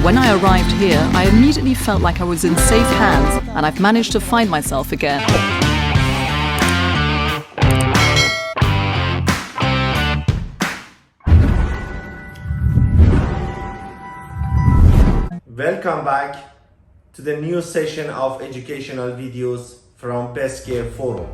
But when I arrived here, I immediately felt like I was in safe hands, and I've managed to find myself again. Welcome back to the new session of educational videos from Best Care Forum.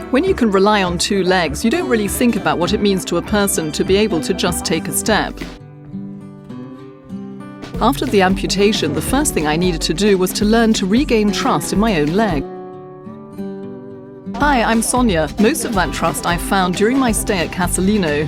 When you can rely on two legs, you don't really think about what it means to a person to be able to just take a step. After the amputation, the first thing I needed to do was to learn to regain trust in my own leg. Hi, I'm Sonia. Most of that trust I found during my stay at Casalino.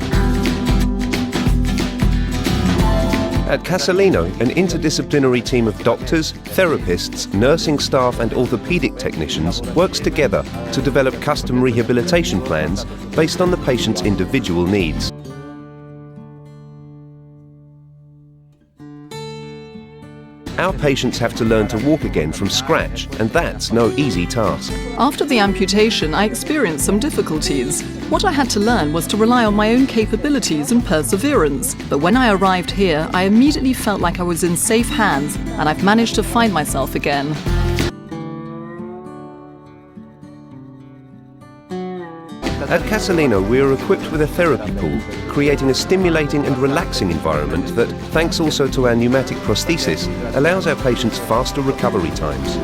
At Casalino, an interdisciplinary team of doctors, therapists, nursing staff and orthopedic technicians works together to develop custom rehabilitation plans based on the patient's individual needs. Our patients have to learn to walk again from scratch, and that's no easy task. After the amputation, I experienced some difficulties. What I had to learn was to rely on my own capabilities and perseverance. But when I arrived here, I immediately felt like I was in safe hands, and I've managed to find myself again. At Casalino, we are equipped with a therapy pool, creating a stimulating and relaxing environment that, thanks also to our pneumatic prosthesis, allows our patients faster recovery times.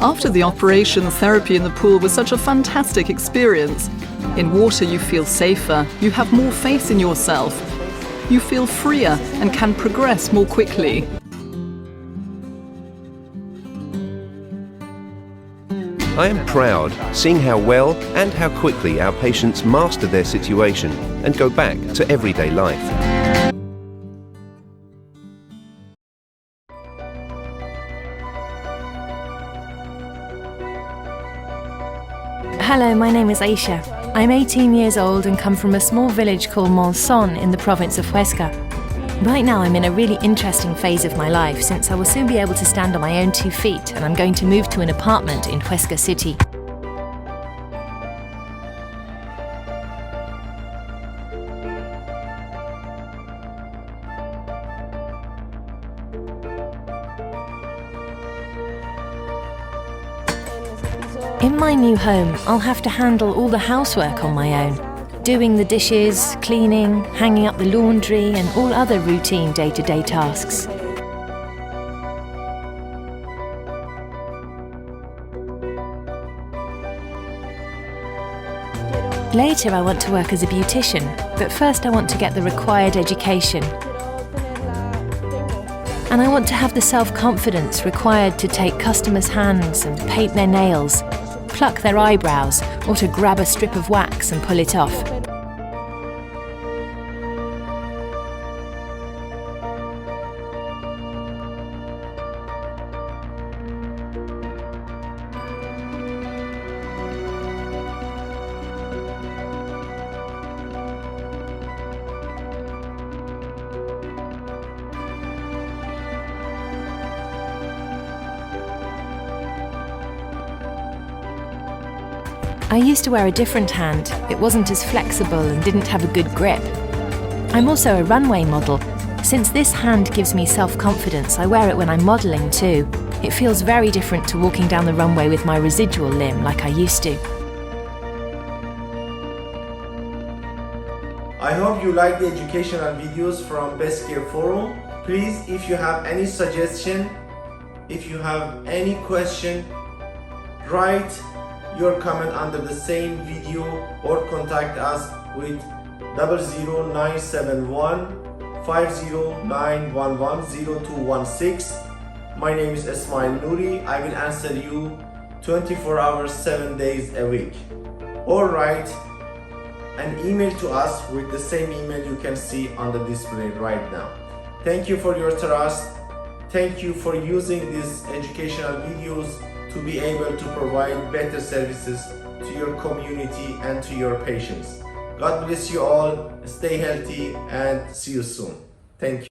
After the operation, therapy in the pool was such a fantastic experience. In water, you feel safer, you have more faith in yourself, you feel freer and can progress more quickly. I am proud seeing how well and how quickly our patients master their situation and go back to everyday life. Hello, my name is Aisha. I'm 18 years old and come from a small village called Monzón in the province of Huesca. Right now I'm in a really interesting phase of my life since I will soon be able to stand on my own 2 feet and I'm going to move to an apartment in Huesca City. In my new home, I'll have to handle all the housework on my own. Doing the dishes, cleaning, hanging up the laundry and all other routine day-to-day tasks. Later I want to work as a beautician, but first I want to get the required education. And I want to have the self-confidence required to take customers' hands and paint their nails, pluck their eyebrows, or to grab a strip of wax and pull it off. I used to wear a different hand. It wasn't as flexible and didn't have a good grip. I'm also a runway model. Since this hand gives me self-confidence, I wear it when I'm modelling too. It feels very different to walking down the runway with my residual limb like I used to. I hope you like the educational videos from Best Care Forum. Please, if you have any suggestion, if you have any question, write your comment under the same video or contact us with 00971 50911 0216. My name is Ismail Nouri. I will answer you 24 hours, 7 days a week. Or write an email to us with the same email you can see on the display right now. Thank you for your trust. Thank you for using these educational videos to be able to provide better services to your community and to your patients. God bless you all, stay healthy and see you soon. Thank you.